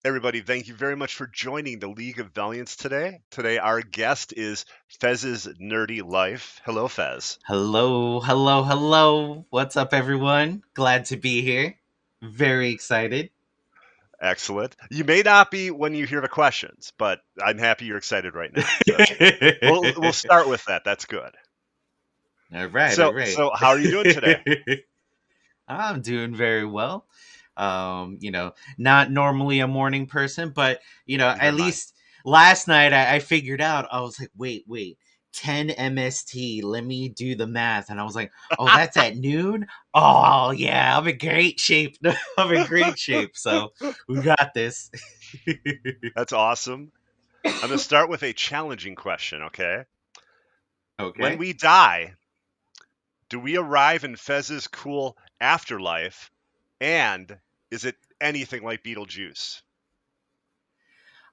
Everybody, thank you very much for joining the League of Valiants today. Today, our guest is Fezz's Nerdy Life. Hello, Fezz. Hello, hello, hello. What's up, everyone? Glad to be here. Very excited. Excellent. You may not be when you hear the questions, but I'm happy you're excited right now. So we'll start with that. That's good. All right, all So right. so how are you doing today? I'm doing very well. Not normally a morning person, but Neither at am I. least last night I figured out. I was like, wait, 10 MST. Let me do the math, and I was like, oh, that's at noon. Oh yeah, I'm in great shape. I'm in great shape. So we got this. That's awesome. I'm going to start with a challenging question, okay? When Okay. we die, do we arrive in Fezz's cool afterlife? And is it anything like Beetlejuice?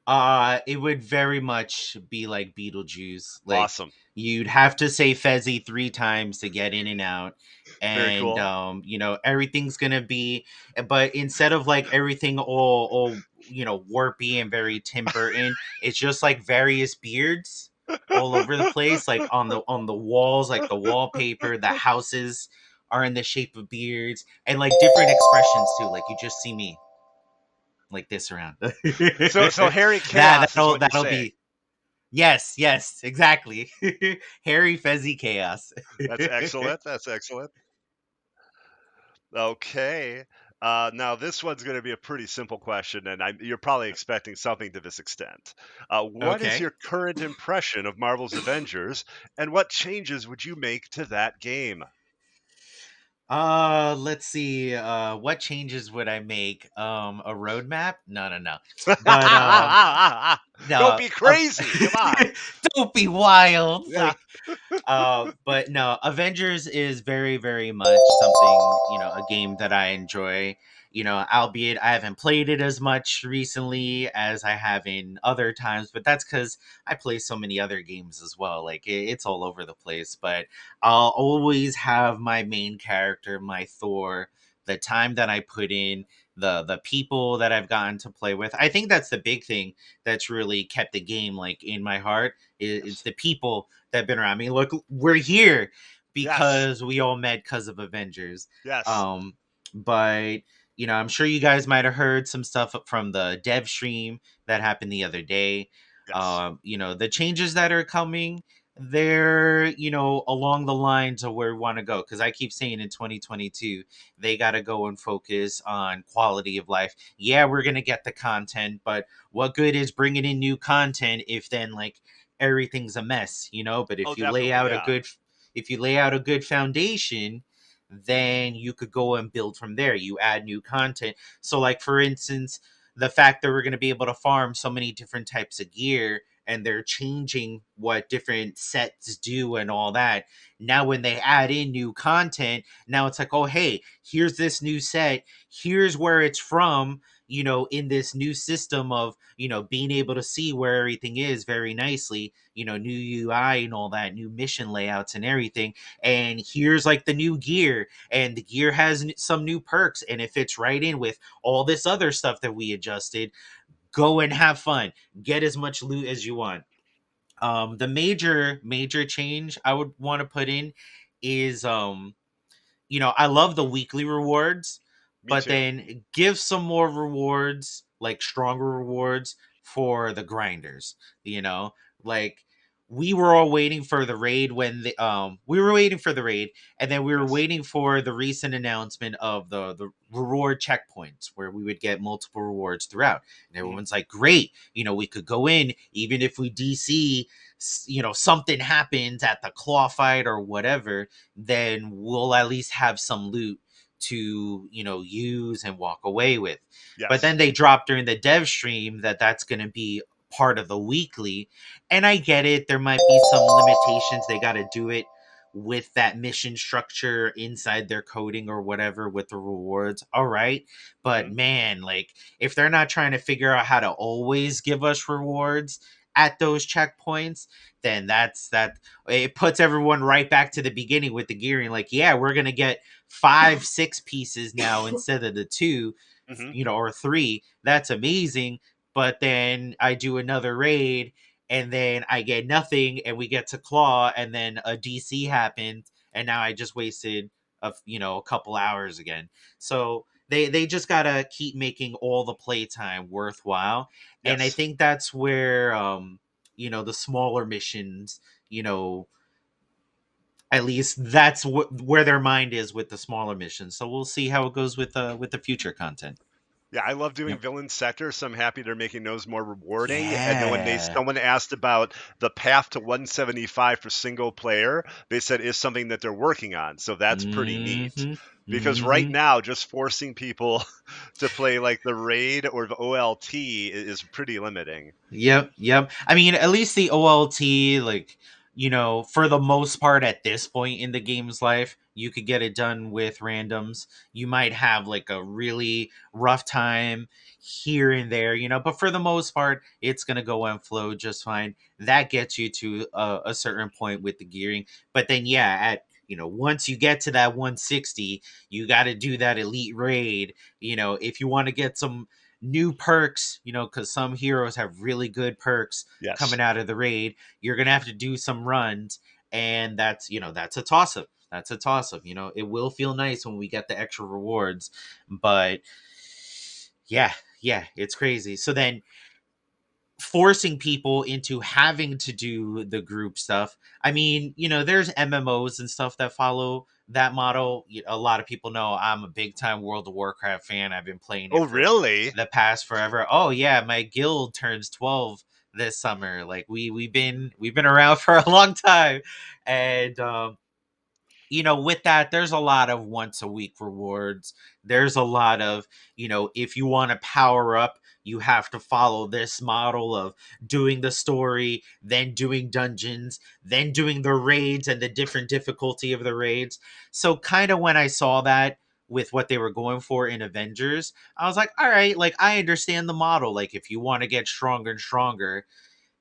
It would very much be like Beetlejuice. Like Awesome. you'd have to say Fezzy 3 times to get in and out. Very And cool. everything's gonna be, but instead of like everything all warpy and very Tim Burton, it's just like various beards all over the place, like on the walls, like the wallpaper, the houses are in the shape of beards, and like different expressions too. Like you just see me like this around. So Harry that Chaos is that'll what you're that'll saying. be yes, exactly. Harry Fezzy Chaos. That's excellent. That's excellent. Okay. Now this one's going to be a pretty simple question, and you're probably expecting something to this extent. What is Okay. your current impression of Marvel's Avengers, and what changes would you make to that game? Let's see. What changes would I make? A roadmap? No, no, no. But Don't no. be crazy. Come on. Don't be wild. Yeah. But no, Avengers is very, very much something, a game that I enjoy. Albeit I haven't played it as much recently as I have in other times, but that's because I play so many other games as well. Like it's all over the place. But I'll always have my main character, my Thor, the time that I put in, the people that I've gotten to play with. I think that's the big thing that's really kept the game like in my heart. It's Yes. the people that have been around me. Look, we're here Yes. because we all met because of Avengers. Yes. Um, but I'm sure you guys might have heard some stuff from the dev stream that happened the other day. Yes. The changes that are coming, they're along the lines of where we want to go. Because I keep saying in 2022, they got to go and focus on quality of life. Yeah, we're gonna get the content, but what good is bringing in new content if then like everything's a mess, but Oh, if you lay definitely. out a Yeah. good foundation, then you could go and build from there. You add new content. So like for instance, the fact that we're going to be able to farm so many different types of gear, and they're changing what different sets do and all that. Now when they add in new content, now it's like, oh hey, here's this new set, here's where it's from, in this new system of, being able to see where everything is very nicely, new UI and all that, new mission layouts and everything. And here's like the new gear, and the gear has some new perks, and it fits right in with all this other stuff that we adjusted. Go and have fun. Get as much loot as you want. The major change I would want to put in is I love the weekly rewards, Me but too. then give some more rewards, like stronger rewards for the grinders, you know? Like we were all waiting for the raid when we were waiting for the raid, and then we were Yes. waiting for the recent announcement of the reward checkpoints where we would get multiple rewards throughout. And Mhm. everyone's like, "Great, we could go in even if we DC, something happens at the claw fight or whatever, then we'll at least have some loot to use and walk away with." But Yes. then they dropped during the dev stream that that's going to be part of the weekly, and I get it, there might be some limitations, they got to do it with that mission structure inside their coding or whatever with the rewards, all right. But Mhm. man, like if they're not trying to figure out how to always give us rewards at those checkpoints, then that it puts everyone right back to the beginning with the gearing. Like, yeah, we're gonna get 5 6 pieces now instead of the two. Hmm. or 3, that's amazing. But then I do another raid and then I get nothing and we get to claw and then a DC happened and now I just wasted a couple hours again. So they just gotta keep making all the playtime worthwhile, and I Yes. think that's where the smaller missions, at least that's where their mind is with the smaller missions. So we'll see how it goes with the future content. Yeah, I love doing Yep. villain sector, so I'm happy they're making those more rewarding. And then when Yeah. someone asked about the path to 175 for single player, they said is something that they're working on. So that's pretty neat. Mm-hmm. Because right Mm-hmm. now, just forcing people to play like the raid or the OLT is pretty limiting. Yep, yep. I mean, at least the OLT, like, for the most part at this point in the game's life, you could get it done with randoms. You might have like a really rough time here and there, but for the most part, it's going to go and flow just fine. That gets you to a certain point with the gearing. But then, yeah, once you get to that 160, you got to do that elite raid. If you want to get some new perks, because some heroes have really good perks Yes. coming out of the raid. You're gonna have to do some runs, and that's a toss up. That's a toss up. It will feel nice when we get the extra rewards, but yeah, yeah, it's crazy. So then forcing people into having to do the group stuff. I mean, there's MMOs and stuff that follow that model. A lot of people know I'm a big time World of Warcraft fan. I've been playing it Oh, for really? the past forever. Oh yeah, my guild turns 12 this summer. Like we've been around for a long time, and with that, there's a lot of once a week rewards. There's a lot of, if you want to power up, you have to follow this model of doing the story, then doing dungeons, then doing the raids and the different difficulty of the raids. So, kind of when I saw that with what they were going for in Avengers, I was like, all right, like I understand the model. Like, if you want to get stronger and stronger,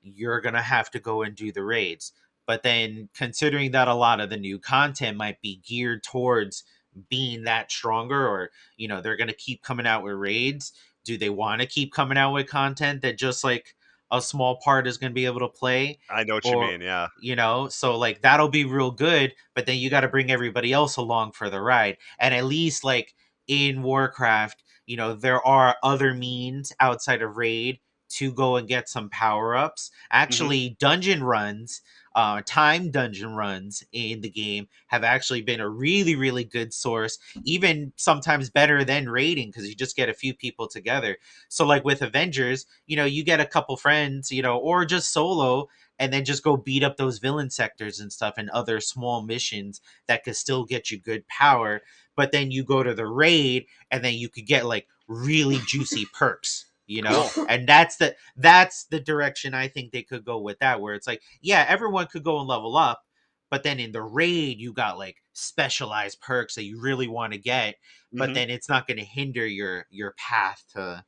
you're going to have to go and do the raids. But then considering that a lot of the new content might be geared towards being that stronger, or, they're going to keep coming out with raids, do they want to keep coming out with content that just like a small part is going to be able to play? I know what you Or, mean. Yeah. so like that'll be real good, but then you got to bring everybody else along for the ride. And at least like in Warcraft, there are other means outside of raid to go and get some power ups. Hmm. Actually, dungeon runs, time dungeon runs in the game have actually been a really, really good source, even sometimes better than raiding because you just get a few people together. So, like with Avengers, you get a couple friends, or just solo. And then just go beat up those villain sectors and stuff and other small missions that could still get you good power. But then you go to the raid and then you could get like really juicy perks, Cool. and that's the direction I think they could go with that, where it's like, yeah, everyone could go and level up, but then in the raid you got like specialized perks that you really want to get, but Hmm. then it's not going to hinder your path to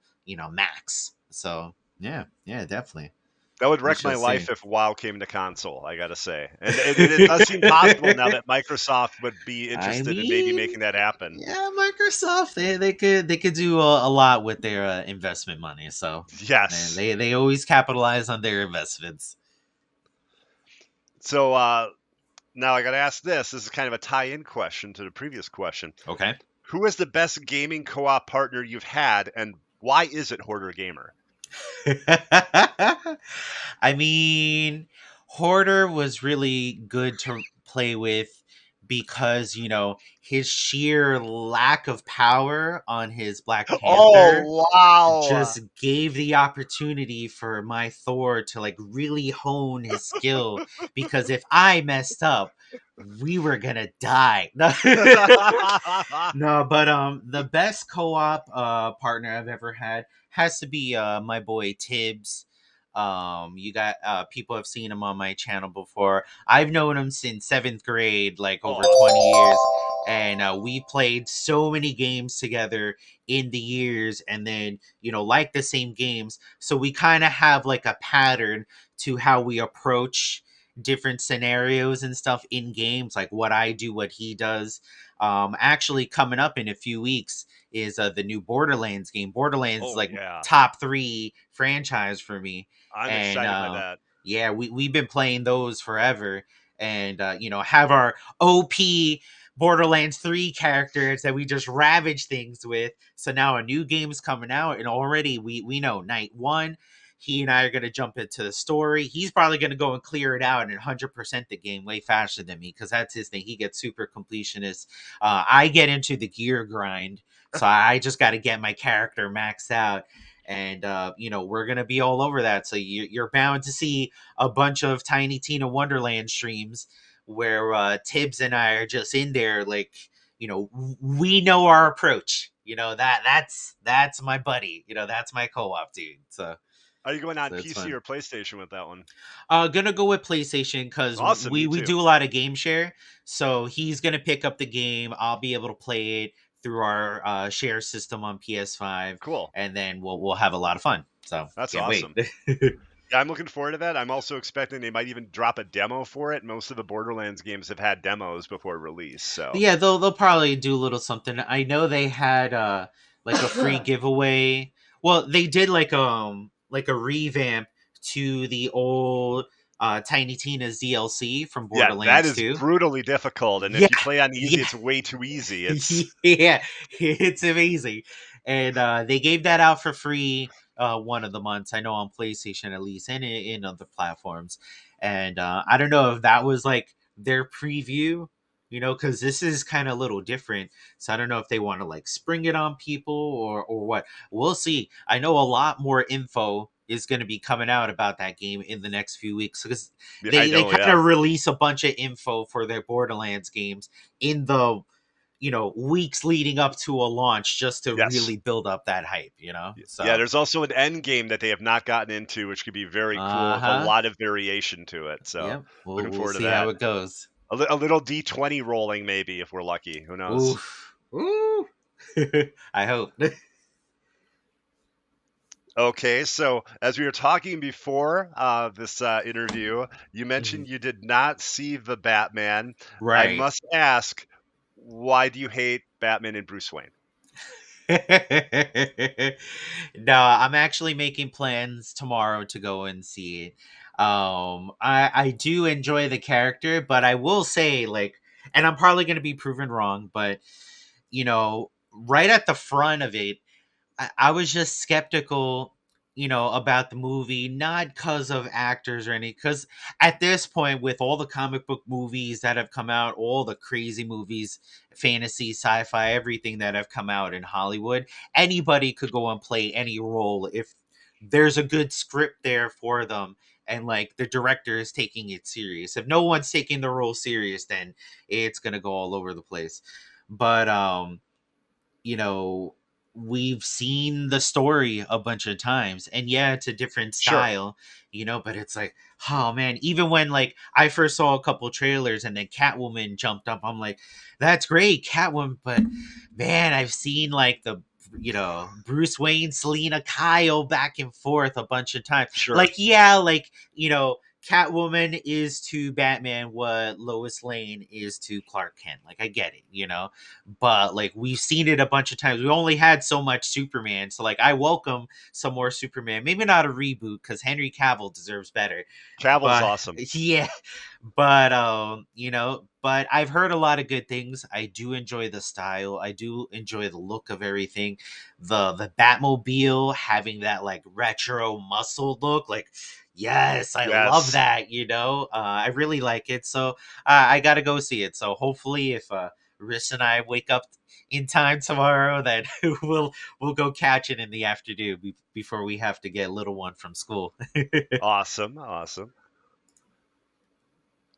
max. So yeah, yeah, definitely. That would We wreck my shall life see. if WoW came to console, I gotta say. And it does seem possible now that Microsoft would be I interested in maybe mean, making that happen. yeah, Microsoft, they could do a lot with their investment money. So man, Yes. they always capitalize on their investments. So now I gotta ask this. This is kind of a tie-in question to the previous question. Okay. Who is the best gaming co-op partner you've had, and why is it Hoarder Gamer? I mean, Hoarder was really good to play with because, his sheer lack of power on his Black Panther Oh wow! just gave the opportunity for my Thor to like really hone his skill, because if I messed up, we were gonna die. No, but the best co-op partner I've ever had has to be my boy Tibbs. You got people have seen him on my channel before. I've known him since 7th grade, like over 20 years, and we played so many games together in the years, and then like the same games, so we kind of have like a pattern to how we approach different scenarios and stuff in games, like what I do, what he does. Actually, coming up in a few weeks is the new Borderlands game. Borderlands is Oh like yeah, top three franchise for me, I'm and excited by that. yeah, we've been playing those forever, and have our OP Borderlands 3 characters that we just ravage things with. So now a new game's coming out, and already we know night one. He and I are going to jump into the story. He's probably going to go and clear it out and 100% the game way faster than me because that's his thing. He gets super completionist. I get into the gear grind, so I just got to get my character maxed out. And we're gonna be all over that. So you're bound to see a bunch of Tiny Tina Wonderland streams where Tibbs and I are just in there, like we know our approach. That's my buddy. That's my co-op dude. So Are you going on so it's PC fun. or PlayStation with that one? Gonna go with PlayStation because Awesome, me we too. do a lot of game share. So he's gonna pick up the game. I'll be able to play it through our share system on PS5, Cool. and then we'll have a lot of fun. So That's can't wait. awesome. Yeah, I'm looking forward to that. I'm also expecting they might even drop a demo for it. Most of the Borderlands games have had demos before release, so Yeah, they'll probably do a little something. I know they had like a free giveaway. Well, they did like a revamp to the old Tiny Tina's DLC from yeah, that Borderlands is 2. brutally difficult. And Yeah, if you play on easy, yeah, it's way too easy. It's yeah, it's amazing. And they gave that out for free one of the months. I know on PlayStation at least, and in other platforms. And I don't know if that was like their preview, because this is kind of a little different. So I don't know if they want to like spring it on people or what. We'll see. I know a lot more info is going to be coming out about that game in the next few weeks because yeah, I they know, kind yeah. of release a bunch of info for their Borderlands games in the weeks leading up to a launch just to Yes. really build up that hype, Yeah, so there's also an end game that they have not gotten into, which could be very cool with a uh-huh, lot of variation to it. So yep, looking we'll forward to see how that. it goes. A little D20 rolling, maybe, if we're lucky. Who knows? Oof. Ooh. I hope. Okay, so as we were talking before this interview, you Mhm. mentioned you did not see the Batman. I Right. must ask, why do you hate Batman and Bruce Wayne? No, I'm actually making plans tomorrow to go and see it. I do enjoy the character, but I will say, like, and I'm probably going to be proven wrong, but right at the front of it, I was just skeptical, about the movie, not because of actors or any, because at this point, with all the comic book movies that have come out, all the crazy movies, fantasy, sci fi, everything that have come out in Hollywood, anybody could go and play any role if there's a good script there for them. And like the director is taking it serious. If no one's taking the role serious, then it's gonna go all over the place. But you know, we've seen the story a bunch of times. And yeah, it's a different Sure. style, but it's like, oh man, even when like I first saw a couple trailers and then Catwoman jumped up, I'm like, that's great, Catwoman, but man, I've seen like the Bruce Wayne, Selena Kyle back and forth a bunch of times. Sure. Like, yeah, like, Catwoman is to Batman what Lois Lane is to Clark Kent. Like, I get it, but like we've seen it a bunch of times. We only had so much Superman, so like I welcome some more Superman. Maybe not a reboot because Henry Cavill deserves better, Cavill's but awesome. yeah, but but I've heard a lot of good things. I do enjoy the style. I do enjoy the look of everything. The Batmobile having that like retro muscle look, like yes, I love Yes. that. I really like it. So I gotta go see it. So hopefully, if Riss and I wake up in time tomorrow, then we'll go catch it in the afternoon before we have to get little one from school. Awesome. Awesome.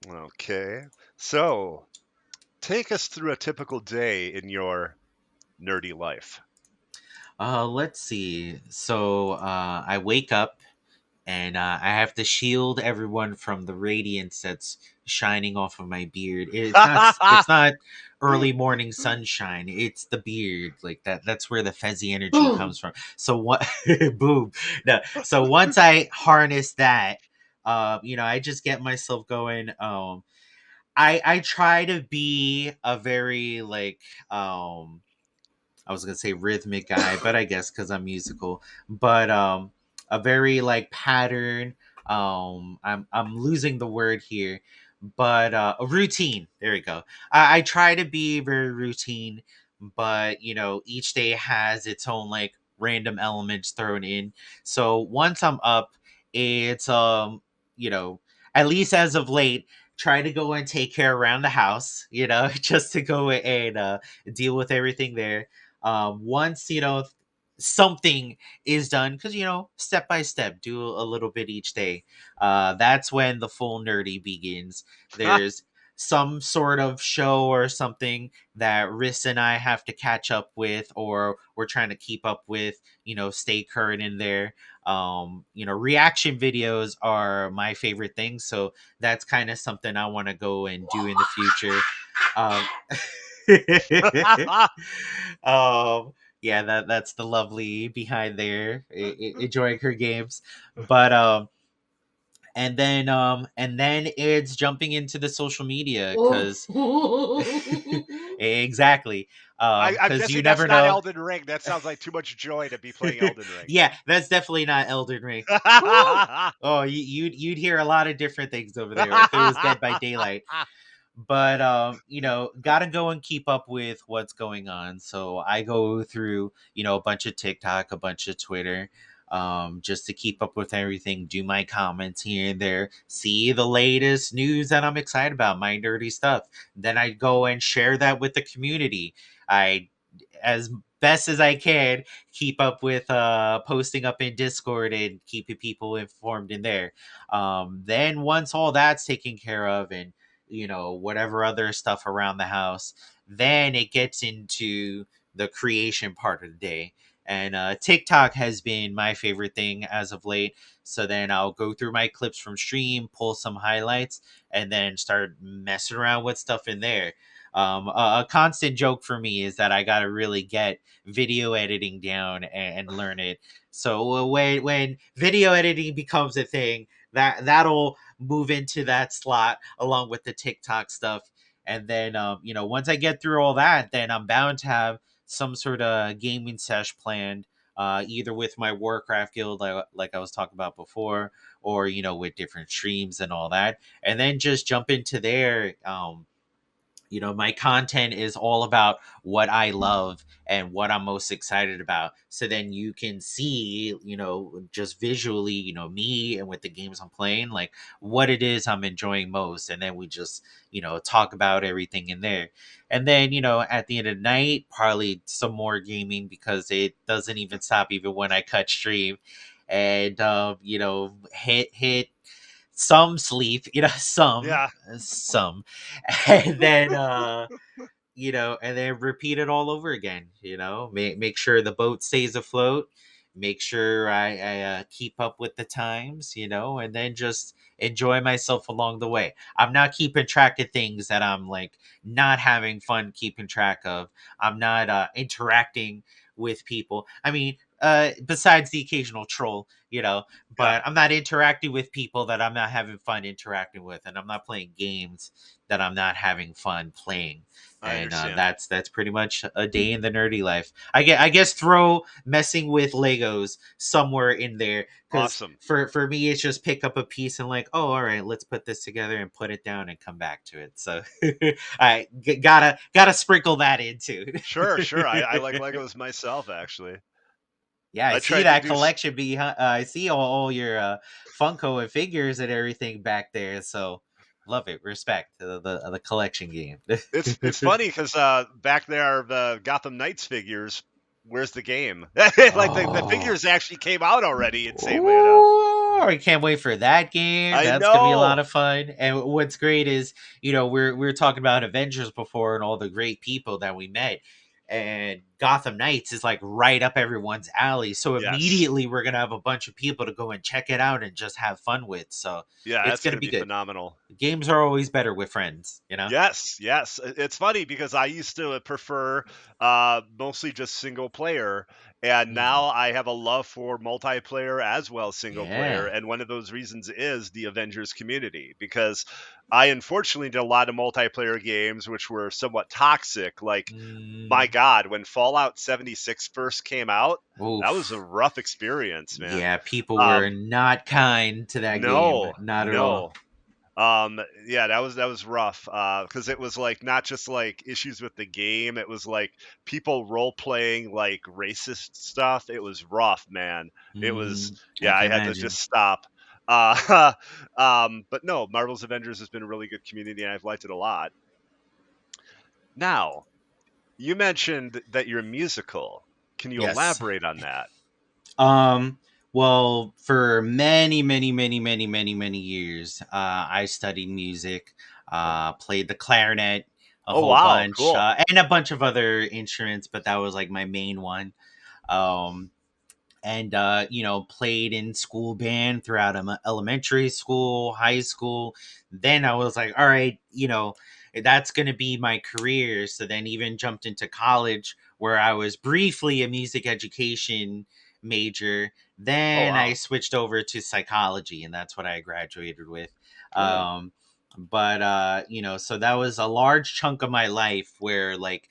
Okay. So take us through a typical day in your nerdy life. Let's see. So I wake up and I have to shield everyone from the radiance that's shining off of my beard. It's not early morning sunshine. It's the beard, like that. That's where the fezzy energy comes from. So what? Boom. No. So once I harness that, I just get myself going. I try to be a very like I was gonna say rhythmic guy, but I guess because I'm musical, but a very like pattern. I'm losing the word here, but a routine. There we go. I try to be very routine, but each day has its own like random elements thrown in. So once I'm up, it's you know at least as of late, try to go and take care around the house. Just to go and deal with everything there. Once something is done, because step by step, do a little bit each day. That's when the full nerdy begins. There's some sort of show or something that Riss and I have to catch up with, or we're trying to keep up with, stay current in there. Reaction videos are my favorite thing, so that's kind of something I want to go and do in the future. um, um yeah, that's the lovely behind there, enjoying her games. But and then it's jumping into the social media, because exactly, I'm because you guessing that's never not know. Elden Ring. That sounds like too much joy to be playing Elden Ring. Yeah, that's definitely not Elden Ring. Woo! Oh, you'd hear a lot of different things over there if it was Dead by Daylight. But gotta go and keep up with what's going on. So I go through a bunch of TikTok, a bunch of Twitter, just to keep up with everything, do my comments here and there, see the latest news that I'm excited about, my nerdy stuff. Then I go and share that with the community. I, as best as I can, keep up with posting up in Discord and keeping people informed in there. Then once all that's taken care of, and whatever other stuff around the house, then it gets into the creation part of the day. And TikTok has been my favorite thing as of late. So then I'll go through my clips from stream, pull some highlights, and then start messing around with stuff in there. A constant joke for me is that I got to really get video editing down and learn it. So when video editing becomes a thing, that'll move into that slot along with the TikTok stuff. And then once I get through all that, then I'm bound to have some sort of gaming sesh planned, either with my Warcraft guild, like I was talking about before, or with different streams and all that, and then just jump into there. My content is all about what I love and what I'm most excited about. So then you can see, just visually, me and with the games I'm playing, like what it is I'm enjoying most. And then we just, talk about everything in there. And then, at the end of the night, probably some more gaming, because it doesn't even stop even when I cut stream. And, hit some sleep, Yeah, some, and then and then repeat it all over again. Make sure the boat stays afloat, make sure I keep up with the times, and then just enjoy myself along the way. I'm not keeping track of things that I'm like not having fun keeping track of. I'm not interacting with people. I mean, besides the occasional troll, yeah, but I'm not interacting with people that I'm not having fun interacting with, and I'm not playing games that I'm not having fun playing. I And understand. that's pretty much a day in the nerdy life. I guess throw messing with Legos somewhere in there, because Awesome. for me it's just pick up a piece and like, oh, all right, let's put this together and put it down and come back to it. So gotta sprinkle that into. Sure, sure. I like Legos myself, actually. Yeah, I I see tried to that do. collection behind. I see all your Funko and figures and everything back there. So love it. Respect the collection game. It's funny because back there, the Gotham Knights figures. Where's the game? Like the Oh, figures actually came out already. Insanely enough. ooh, I can't wait for that game. I That's gonna be a lot know. of fun. And what's great is, we're talking about Avengers before and all the great people that we met. And Gotham Knights is like right up everyone's alley. So Yes. immediately we're gonna have a bunch of people to go and check it out and just have fun with. So Yeah, it's that's gonna gonna be be good. phenomenal. Games are always better with friends. Yes, yes. It's funny because I used to prefer mostly just single player, And Mhm. now I have a love for multiplayer as well as single player, Yeah. and one of those reasons is the Avengers community, because I unfortunately did a lot of multiplayer games which were somewhat toxic. Like, my Mm, God, when Fallout 76 first came out, that was a oof. rough experience, man. Yeah, people were Um, not kind to that game. no, Not at all. no. Yeah, that was rough. Because it was like not just like issues with the game, it was like people role playing like racist stuff. It was rough, man. It was, I yeah, can I had to imagine. just stop. Uh, but no, Marvel's Avengers has been a really good community, and I've liked it a lot. Now, you mentioned that you're musical. Can you Yes. elaborate on that? Um, well, for many years, I studied music, played the clarinet a Oh whole wow, bunch, cool. and a bunch of other instruments, but that was like my main one. Um, and played in school band throughout elementary school, high school. Then I was like, all right, that's going to be my career. So then even jumped into college, where I was briefly a music education major. Oh Then I wow, switched over to psychology, and that's what I graduated with. cool. But so that was a large chunk of my life where, like,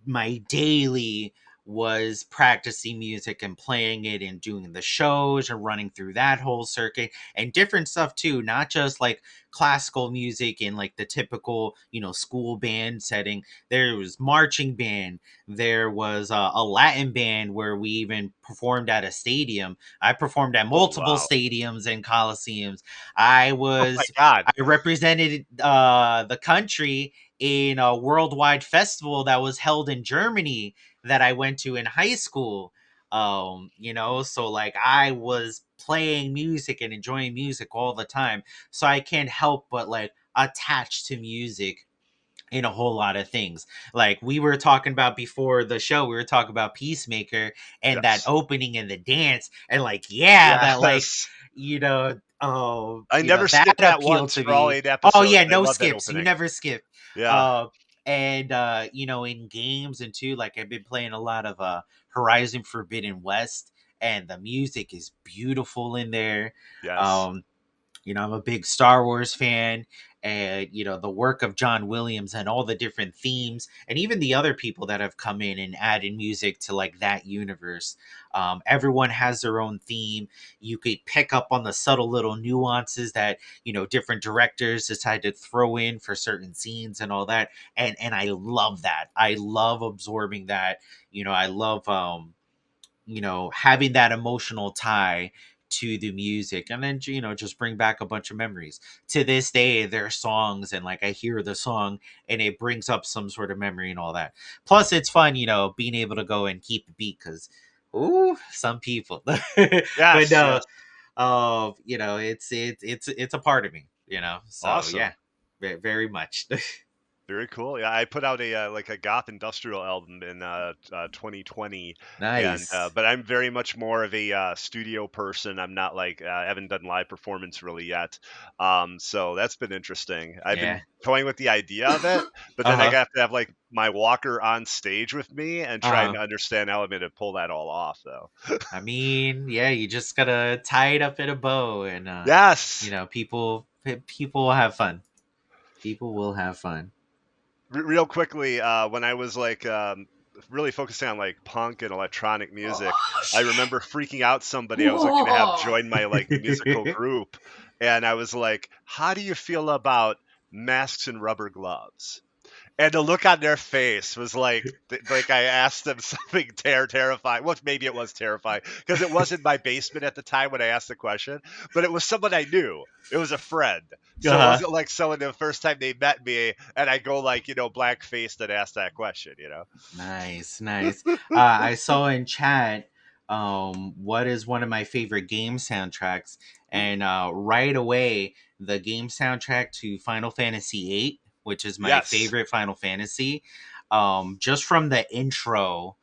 my daily was practicing music and playing it and doing the shows and running through that whole circuit and different stuff too, not just like classical music in like the typical school band setting. There was marching band, there was a Latin band where we even performed at a stadium. I performed at Oh multiple wow. stadiums and coliseums. i Oh my was God. I represented the country in a worldwide festival that was held in Germany that I went to in high school. So like I was playing music and enjoying music all the time. So I can't help but like attach to music in a whole lot of things. Like we were talking about before the show, we were talking about Peacemaker and that Yes. opening and the dance, and like, yeah, that like, Yes. I never that skipped that appealed once to for all me. 8 Oh episodes. yeah, I no love that skips. You opening. never skip. Yeah. Uh and in games and too, like I've been playing a lot of Horizon Forbidden West, and the music is beautiful in there. Yes. Um I'm a big Star Wars fan, and the work of John Williams and all the different themes, and even the other people that have come in and added music to like that universe. Everyone has their own theme. You could pick up on the subtle little nuances that different directors decide to throw in for certain scenes and all that, and I love that. I love absorbing that. I love having that emotional tie to the music, and then just bring back a bunch of memories. To this day there are songs, and like I hear the song and it brings up some sort of memory and all that. Plus it's fun being able to go and keep a beat, because ooh, some people but Yes, no, yes. it's a part of me, so yeah, Awesome. very much. Very cool. Yeah, I put out a like a goth industrial album in 2020, and Nice. but I'm very much more of a studio person. I'm not like I haven't done live performance really yet. So that's been interesting. I've Yeah. been toying with the idea of it, but then I Uh-huh. have to have like my walker on stage with me and trying Uh-huh. to understand how I'm going to pull that all off, though. I mean, yeah, you just gotta tie it up in a bow, and Yes. people will have fun. People will have fun. Real quickly, when I was like really focusing on like punk and electronic music, Oh I shit! remember freaking out somebody I was looking to have Whoa! join my like musical group, and I was like, "How do you feel about masks and rubber gloves?" And the look on their face was like I asked them something terrifying. Well, maybe it was terrifying because it was in my basement at the time when I asked the question, but it was someone I knew. It was a friend. So it Uh-huh. wasn't like someone the first time they met me and I go like, black faced and ask that question. Nice, nice. I saw in chat what is one of my favorite game soundtracks, Ooh. and right away the game soundtrack to Final Fantasy VIII, which is my Yes. favorite Final Fantasy. Just from the intro,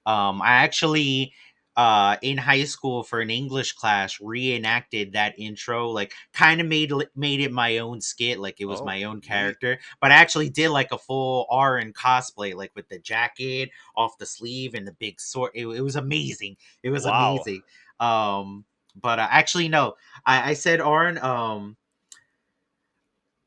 I actually in high school for an English class reenacted that intro, like kind of made it my own skit, like it was Oh, my own neat. character, but I actually did like a full RN cosplay, like with the jacket off the sleeve and the big sword. It was amazing. It was Wow. amazing. But actually no, I said RN.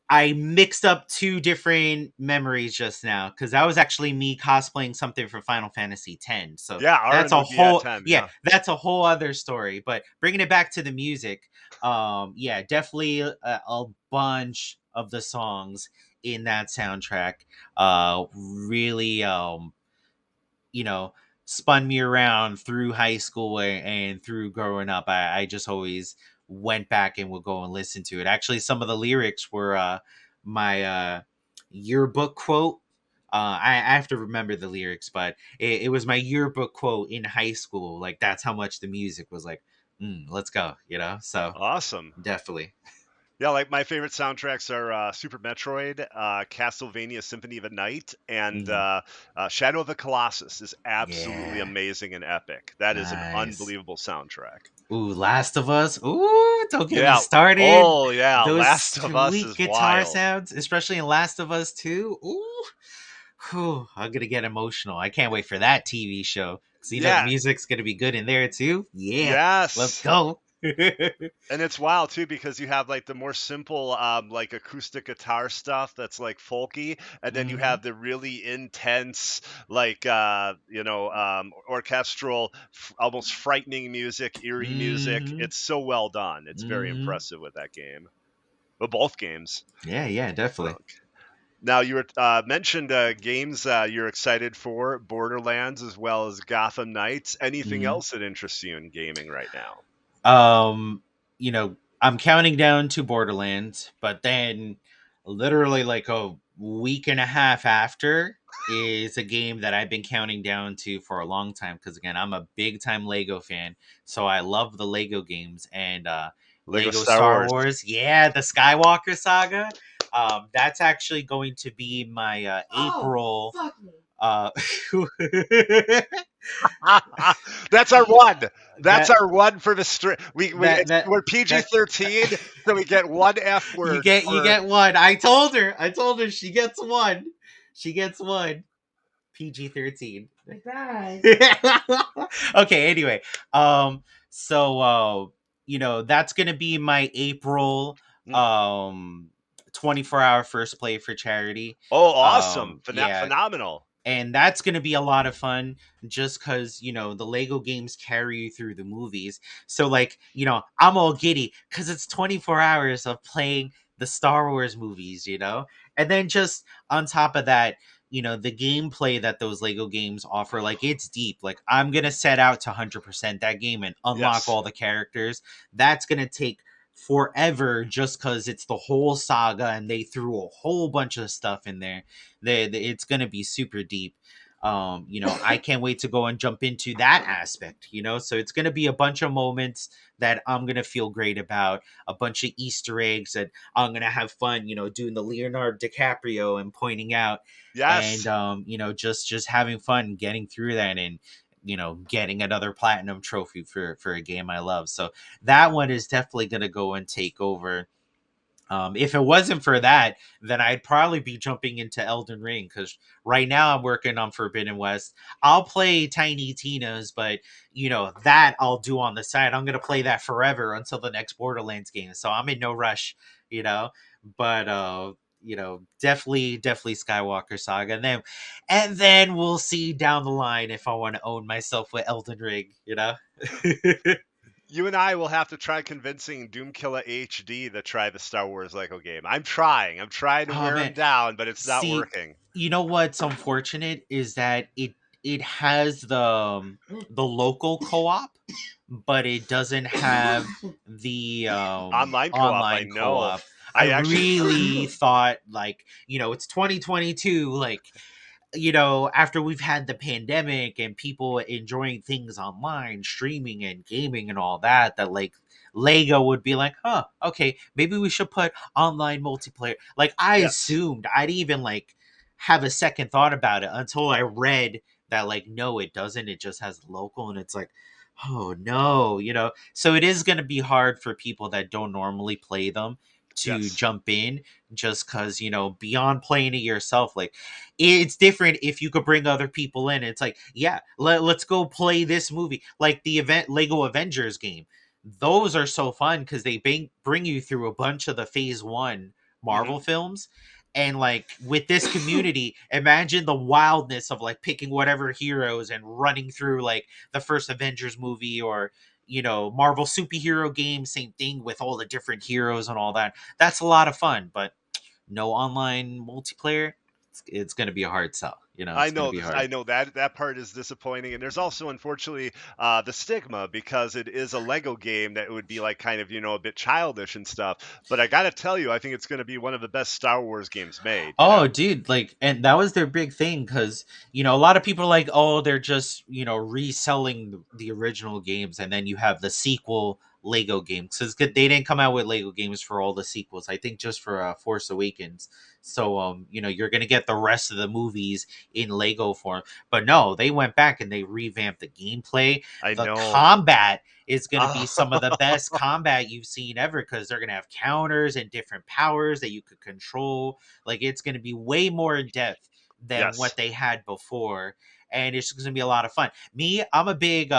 I mixed up two different memories just now because that was actually me cosplaying something from Final Fantasy X. So Yeah, that's Aaron a would be at whole 10. yeah, Yeah. that's a whole other story. But bringing it back to the music, yeah, definitely a bunch of the songs in that soundtrack, really you know, spun me around through high school and through growing up. I just always went back and would go and listen to it. Actually, some of the lyrics were my yearbook quote. I have to remember the lyrics, but it was my yearbook quote in high school. Like that's how much the music was like. Let's go, you know. So Awesome. definitely. Yeah, like my favorite soundtracks are Super Metroid, Castlevania Symphony of the Night, and Mm, Shadow of the Colossus is absolutely yeah, amazing and epic. That is an nice. unbelievable soundtrack. Ooh, Last of Us. Ooh, don't get me Yeah. started. Oh, yeah. Those Last of Us sweet is guitar wild. sounds, especially in Last of Us 2. Ooh, whew, I'm gonna get emotional. I can't wait for that TV show. So you know the Yeah. music's gonna be good in there too. Yeah, let's Yes. go. And it's wild too because you have like the more simple like acoustic guitar stuff that's like folky, and then you hmm have the really intense like orchestral almost frightening music, eerie music. hmm It's so well done. It's very hmm impressive with that game. Well, both games. Yeah, yeah, definitely. Uh, Now you were mentioned games you're excited for, Borderlands as well as Gotham Knights. Anything Mm-hmm. else that interests you in gaming right now? um I'm counting down to Borderlands, but then literally like a week and a half after is a game that I've been counting down to for a long time because again I'm a big time Lego fan, so I love the Lego games and Lego Lego Star Star Wars. Wars, yeah, the Skywalker saga. That's actually going to be my April uh That's our one. That's that our one for the street. that We're PG that 13, so we get one F word you for. get one. I told her she gets one. She gets one. PG-13. Okay, anyway. Um so that's going to be my April Hmm. um 24-hour first play for charity. Oh, awesome! Yeah, Phenomenal. and that's going to be a lot of fun just because the Lego games carry you through the movies, so like I'm all giddy because it's 24 hours of playing the Star Wars movies, and then just on top of that, the gameplay that those Lego games offer, like it's deep. Like I'm going to set out to 100% that game and unlock Yes. all the characters. That's going to take forever just because it's the whole saga and they threw a whole bunch of stuff in there. It's going to be super deep. I can't wait to go and jump into that aspect, so it's going to be a bunch of moments that I'm going to feel great about, a bunch of Easter eggs that I'm going to have fun, doing the Leonardo DiCaprio and pointing out, and Yes. just having fun getting through that, and getting another platinum trophy for a game I love. So that one is definitely going to go and take over. If it wasn't for that, then I'd probably be jumping into Elden Ring because right now I'm working on Forbidden West. I'll play Tiny Tina's, but that I'll do on the side. I'm gonna play that forever until the next Borderlands game. So I'm in no rush, you know. But definitely Skywalker Saga, and then we'll see down the line if I want to own myself with Elden Ring. You and I will have to try convincing Doomkiller HD to try the Star Wars Lego game. I'm trying. I'm trying to Oh wear man, him down, but it's not see, working. you know what's unfortunate is that it has the local co-op, but it doesn't have the Online co-op, I online know. co-op. I I actually really thought, like, it's 2022, like, after we've had the pandemic and people enjoying things online, streaming and gaming and all that, that like Lego would be like, huh, okay, maybe we should put online multiplayer. Like I yes. assumed I'd even like have a second thought about it until I read that like no, it doesn't. It just has local, and it's like, Oh no, so it is going to be hard for people that don't normally play them to Yes. jump in, just cuz beyond playing it yourself, like it's different if you could bring other people in. It's like, yeah, let's go play this movie, like the event Lego Avengers game. Those are so fun cuz they bring you through a bunch of the phase 1 Hmm. Marvel films. And like with this community, imagine the wildness of like picking whatever heroes and running through like the first Avengers movie, or Marvel superhero game, same thing with all the different heroes and all that. That's a lot of fun, but no online multiplayer. It's going to be a hard sell. I It's going to know be this. hard. I know that part is disappointing, and there's also unfortunately the stigma because it is a Lego game that would be like kind of a bit childish and stuff. But I gotta tell you, I think it's going to be one of the best Star Wars games made. You Oh, know, dude, like, and that was their big thing because, a lot of people are like, oh, they're just, reselling the original games, and then you have the sequel Lego games. Because they didn't come out with Lego games for all the sequels. I think just for Force Awakens. So, you're going to get the rest of the movies in Lego form. But no, they went back and they revamped the gameplay. I The know. combat is going to be some of the Oh, best combat you've seen ever because they're going to have counters and different powers that you could control. Like it's going to be way more in depth than yes. what they had before, and it's going to be a lot of fun. Me, I'm a big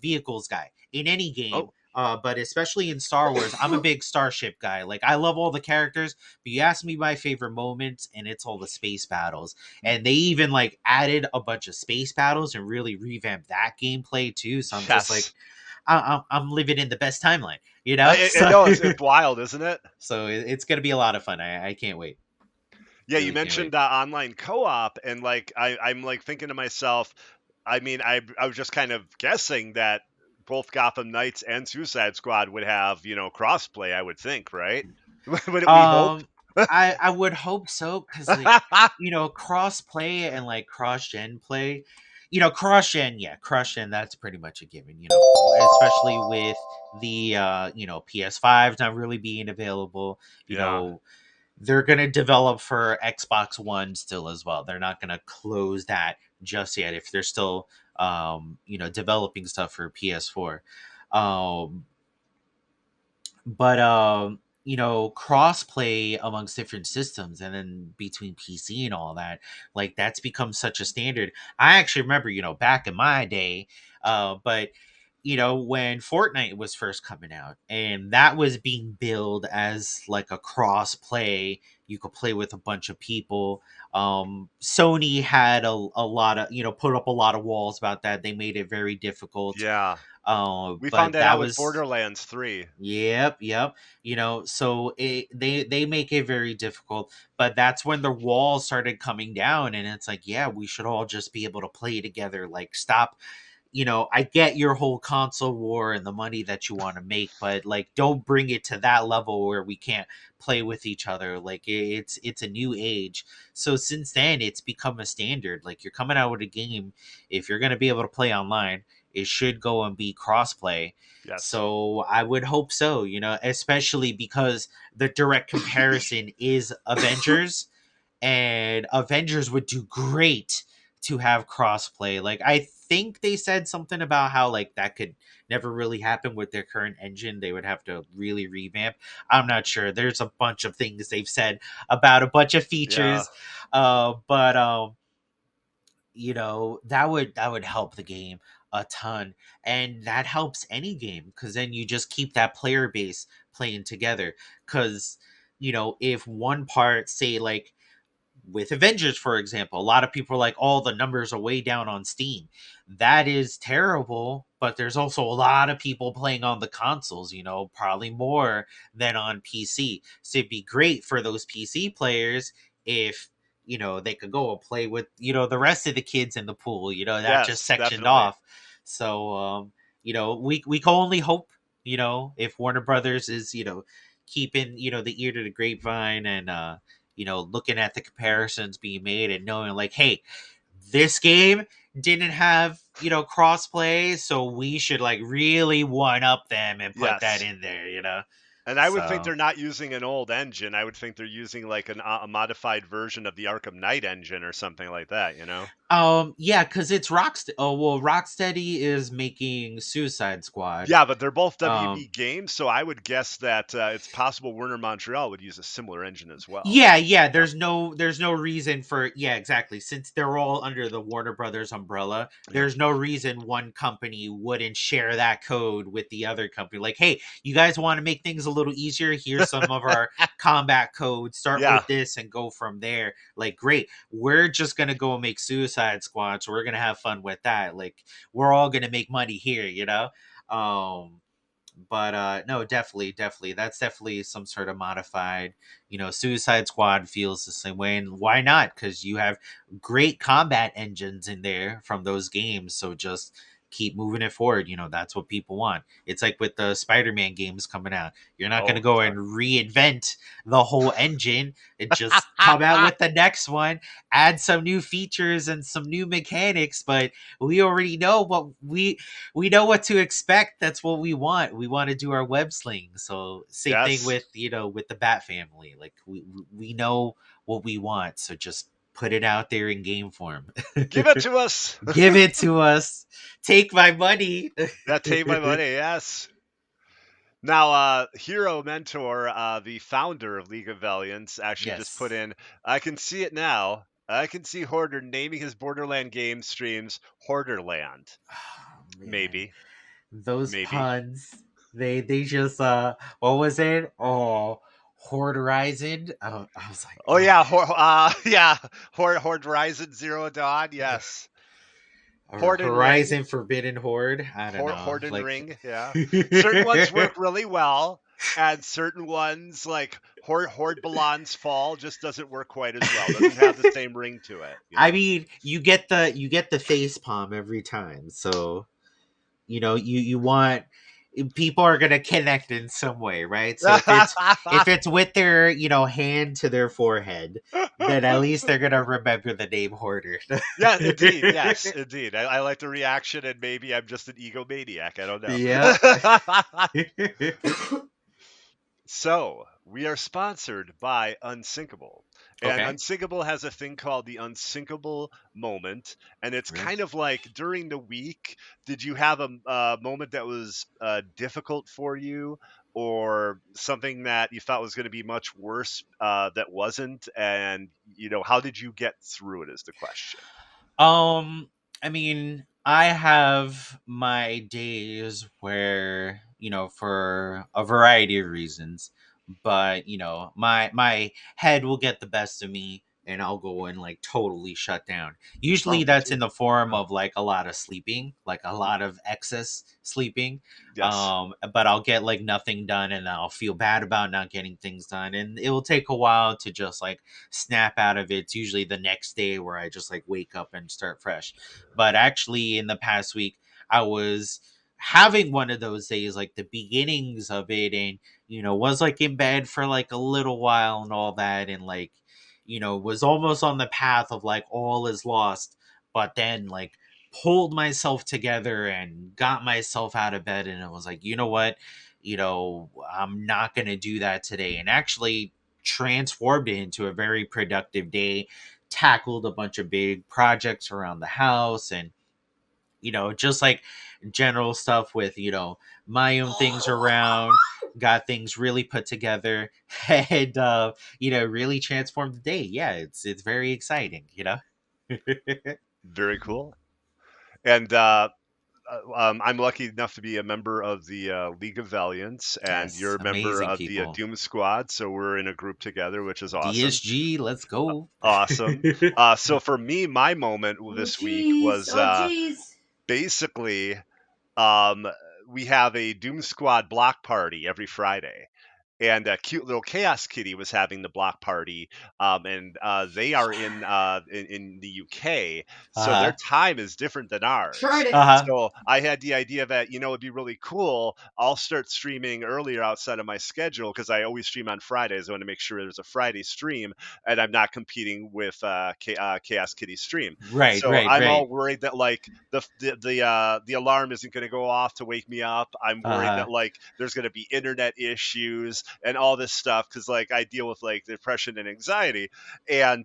vehicles guy in any game. Oh, But especially in Star Wars, I'm a big starship guy. Like I love all the characters, but you ask me my favorite moments, and it's all the space battles. And they even like added a bunch of space battles and really revamped that gameplay too. So I'm just like, yes. I'm living in the best timeline, you know. I So know it's wild, isn't it? so it's gonna be a lot of fun. I can't wait. Yeah, you Really can't wait. mentioned online co-op, and like I'm like thinking to myself. I mean, I was just kind of guessing that both Gotham Knights and Suicide Squad would have crossplay. I would think, right? Would it? We hope. Um, I would hope so because like cross play and like cross gen play, cross gen, yeah, cross gen, that's pretty much a given. Especially with the PS5 not really being available. You Yeah. know, they're gonna develop for Xbox One still as well. They're not gonna close that just yet if they're still developing stuff for PS4. Um, but crossplay amongst different systems and then between PC and all that, like that's become such a standard. I actually remember, back in my day, but when Fortnite was first coming out and that was being billed as like a cross play, you could play with a bunch of people. Sony had a lot of, put up a lot of walls about that. They made it very difficult. Yeah. We found But that that out with was Borderlands 3. Yep, yep. So they make it very difficult, but that's when the walls started coming down, and it's like, yeah, we should all just be able to play together. Like, stop. I get your whole console war and the money that you want to make, but like, don't bring it to that level where we can't play with each other. Like, it's a new age. So since then, it's become a standard. Like, you're coming out with a game, if you're gonna be able to play online, it should go and be crossplay. Yes. So I would hope so, especially because the direct comparison is Avengers, and Avengers would do great to have crossplay. Like I think they said something about how like that could never really happen with their current engine. They would have to really revamp. I'm not sure. There's a bunch of things they've said about a bunch of Yeah. features, but that would help the game a ton, and that helps any game because then you just keep that player base playing together. Because if one part, say like with Avengers, for example, a lot of people are like, "Oh, the numbers are way down on Steam." That is terrible, but there's also a lot of people playing on the consoles, probably more than on PC. So it'd be great for those PC players if they could go and play with the rest of the kids in the pool, that just Yes, sectioned definitely. off. So we can only hope, if Warner Brothers is keeping the ear to the grapevine, and looking at the comparisons being made and knowing like, hey, this game didn't have, crossplay, so we should like really one up them and put that Yes. in there. And I would think So they're not using an old engine. I would think they're using like a modified version of the Arkham Knight engine or something like that. Yeah, because it's Rocksteady. Oh well, Rocksteady is making Suicide Squad. Yeah, but they're both WB Um, games, so I would guess that it's possible Werner Montreal would use a similar engine as well. Yeah, yeah. Yeah, There's no reason for, yeah, exactly. Since they're all under the Warner Brothers umbrella, yeah. there's no reason one company wouldn't share that code with the other company. Like, hey, you guys want to make things a little easier? Here's some of our combat codes. Start Yeah. with this and go from there. Like, great. We're just gonna go make Suicide Squad, so we're gonna have fun with that. Like, we're all gonna make money here, you know. But no, definitely that's definitely some sort of modified, Suicide Squad feels the same way. And why not? Because you have great combat engines in there from those games, so just keep moving it forward. That's what people want. It's like with the Spider-Man games coming out, you're not going to Oh, go and sorry. reinvent the whole engine. It just come out with the next one, add some new features and some new mechanics, but we already know what we know what to expect. That's what we want. We want to do our web sling. So same thing Yes. with, with the Bat family. Like we know what we want. So just put it out there in game form. Give it to us. Give it to us. Take my money. That take my money. Yes. Now, Hero Mentor, the founder of League of Valiants, actually just put Yes. in, I can see it now. I can see Hoarder naming his Borderland game streams Hoarderland. Oh man. Maybe. Those Maybe. puns. They just what was it? Oh, Horde Horizon. I was like, Oh, oh yeah. man. Yeah. Horde Horizon Zero Dawn. Yes. Or Horde and Ring. Horizon Forbidden Horde. I don't know. Horde and Like Ring. Yeah. Certain ones work really well, and certain ones, like Horde Balan's Fall, just doesn't work quite as well. Doesn't have the same ring to it, you I know? mean, you get the face palm every time. So, you want people are going to connect in some way, right? So if it's with their, hand to their forehead, then at least they're going to remember the name Hoarder. Yeah, indeed. Yes, indeed. I like the reaction, and maybe I'm just an egomaniac. I don't know. Yeah. So, we are sponsored by Unsinkable. And Okay. Unsinkable has a thing called the Unsinkable Moment. And it's kind Right. of like during the week, did you have a moment that was difficult for you, or something that you thought was going to be much worse that wasn't? And, how did you get through it is the question. Um, I mean, I have my days where, for a variety of reasons, but my head will get the best of me and I'll go and like totally shut down. Oh, Usually me that's in too. the form of like a lot of sleeping, like a lot of excess sleeping. Yes. But I'll get like nothing done and I'll feel bad about not getting things done, and it will take a while to just like snap out of it. It's usually the next day where I just like wake up and start fresh. But actually, in the past week, I was having one of those days, like the beginnings of it, and was like in bed for like a little while and all that, and like, was almost on the path of like all is lost, but then like pulled myself together and got myself out of bed and it was like, you know what? I'm not going to do that today. And actually transformed it into a very productive day, tackled a bunch of big projects around the house and, just like general stuff with, my own things around, got things really put together and, really transformed the day. Yeah, it's very exciting. Very cool. And I'm lucky enough to be a member of the League of Valiants, and Yes, you're a member amazing of the people. Doom Squad. So we're in a group together, which is awesome. DSG, let's go. Awesome. So for me, my moment Oh this week jeez, was oh jeez. basically um, we have a Doom Squad block party every Friday. And a cute little Chaos Kitty was having the block party, and they are in the UK, so their Uh-huh. time is different than Tried ours. it. Uh-huh. So I had the idea that it'd be really cool. I'll start streaming earlier outside of my schedule because I always stream on Fridays. I want to make sure there's a Friday stream, and I'm not competing with Chaos Kitty stream. Right, So right, I'm all right. worried that like the alarm isn't going to go off to wake me up. I'm worried Uh-huh. that like there's going to be internet issues and all this stuff because like I deal with like depression and anxiety, and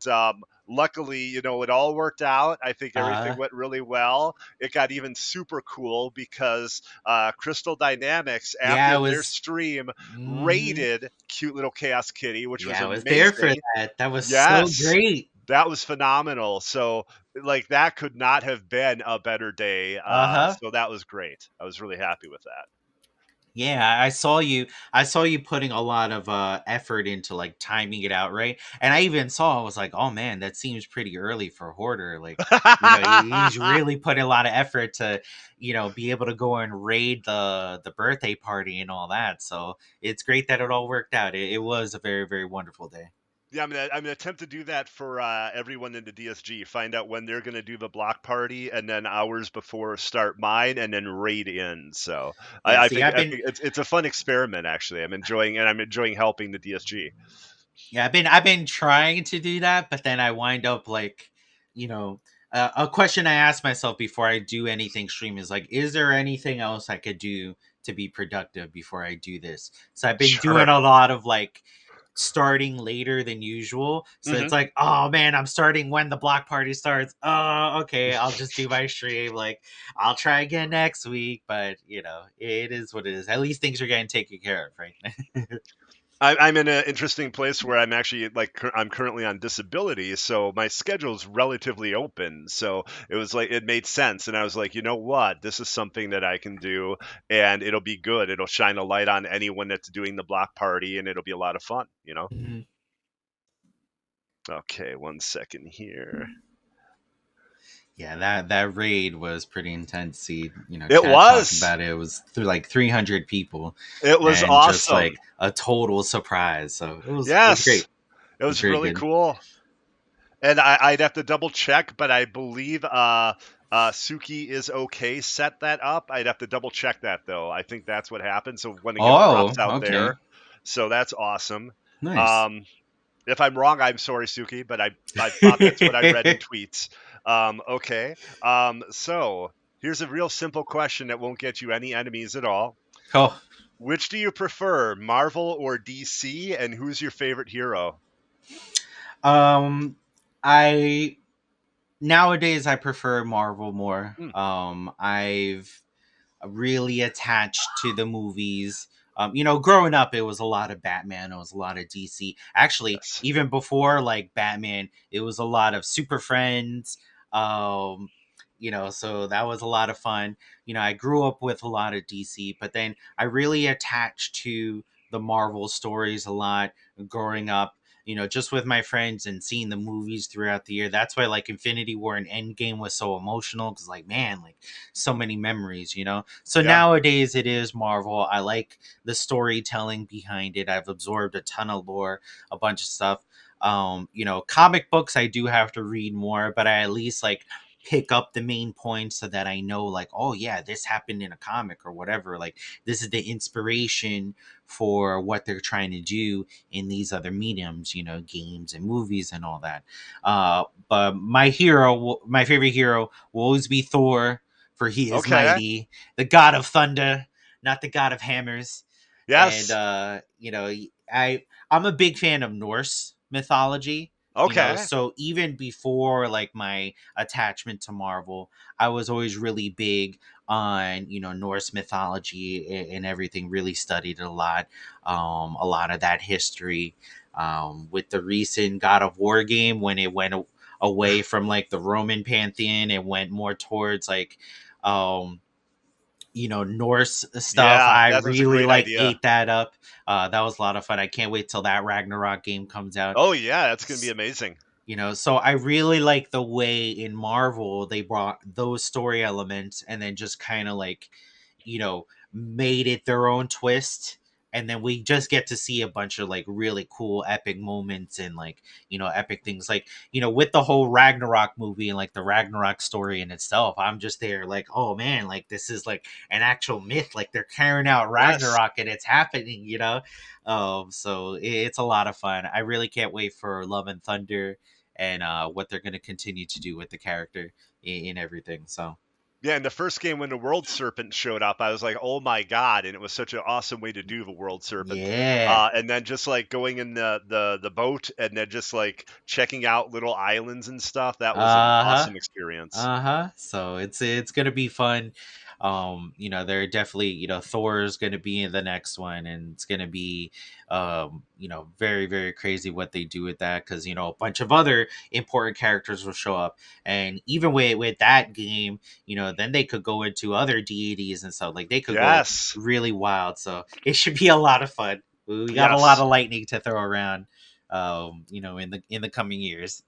luckily, it all worked out. I think everything Uh, went really well. It got even super cool because Crystal Dynamics, yeah, after it their was. stream, Mhm. rated Cute Little Chaos Kitty, which was Yeah, I was there for amazing. that. That was so Yes, great. that was phenomenal. So, like, that could not have been a better day. Uh huh. So that was great. I was really happy with that. Yeah, I saw you. I saw you putting a lot of effort into like timing it out, right? And I even saw. I was like, oh man, that seems pretty early for Hoarder. Like, he's really put a lot of effort to, be able to go and raid the birthday party and all that. So it's great that it all worked out. It was a very very wonderful day. Yeah, I'm gonna attempt to do that for everyone in the DSG. Find out when they're gonna do the block party, and then hours before start mine, and then raid in. So I, Yeah. I See, think I think it's a fun experiment actually. I'm enjoying helping the DSG. I've been trying to do that, but then I wind up like, you know, a question I ask myself before I do anything stream is like, is there anything else I could do to be productive before I do this? So I've been doing Sure. a lot of like starting later than usual. So Hmm. it's like, oh man, I'm starting when the block party starts. Oh, okay, I'll just do my stream. Like, I'll try again next week, but it is what it is. At least things are getting taken care of, right? I'm in an interesting place where I'm actually I'm currently on disability, so my schedule's relatively open. So it was like it made sense, and I was like, you know what, this is something that I can do, and it'll be good. It'll shine a light on anyone that's doing the block party, and it'll be a lot of fun. Mhm. Okay, 1 second here. Yeah, that raid was pretty intense. See, It Kat talked was. about it. It was through like 300 people, It was and just awesome. like a total surprise. So it was great. Yes, It it was was very really good. cool. And I'd have to double check, but I believe Suki is okay. Set that up. I'd have to double check that though. I think that's what happened. So want to give props Oh, out okay, there. So that's awesome. nice. Um, if I'm wrong, I'm sorry, Suki, but I thought that's what I read in tweets. Okay. So here's a real simple question that won't get you any enemies at all. Oh, Which do you prefer, Marvel or DC, and who's your favorite hero? I nowadays I prefer Marvel more. Hmm, I've really attached to the movies. Growing up, it was a lot of Batman. It was a lot of DC. Actually, yes. even before like Batman, it was a lot of Super Friends. So that was a lot of fun. I grew up with a lot of DC, but then I really attached to the Marvel stories a lot growing up. Just with my friends and seeing the movies throughout the year. That's why like Infinity War and Endgame was so emotional because like man, like so many memories. So Yeah. nowadays it is Marvel. I like the storytelling behind it. I've absorbed a ton of lore, a bunch of stuff. Comic books I do have to read more, but I at least like pick up the main points so that I know like, oh yeah, this happened in a comic or whatever. Like this is the inspiration for what they're trying to do in these other mediums, games and movies and all that. But my favorite hero will always be Thor, for he is Okay. mighty, the god of thunder, not the god of hammers. And Yes. I'm a big fan of Norse mythology. Okay. So even before like my attachment to Marvel, I was always really big on Norse mythology and everything. Really studied it a lot of that history. With the recent God of War game, when it went away from like the Roman pantheon and went more towards like um Norse stuff. Yeah, I that was a really great like idea. ate that up. That was a lot of fun. I can't wait till that Ragnarok game comes out. Oh yeah, that's gonna be amazing. So I really like the way in Marvel they brought those story elements and then just kind of like, you know, made it their own twist. And then we just get to see a bunch of like really cool epic moments and like, epic things like, with the whole Ragnarok movie and like the Ragnarok story in itself. I'm just there like, oh man, like this is like an actual myth. Like they're carrying out Yes. Ragnarok and it's happening. So it's a lot of fun. I really can't wait for Love and Thunder and what they're going to continue to do with the character in everything. So Yeah, in the first game when the World Serpent showed up, I was like, "Oh my god!" And it was such an awesome way to do the World Serpent. Yeah. And then just like going in the boat and then just like checking out little islands and stuff. That was an Uh-huh. awesome experience. Uh-huh. So it's gonna be fun. They're definitely, Thor's gonna be in the next one, and it's gonna be very, very crazy what they do with that, because a bunch of other important characters will show up. And even with that game, then they could go into other deities and stuff. Like they could go Yes, really wild. So it should be a lot of fun. We got a lot yes, of lightning to throw around in the coming years.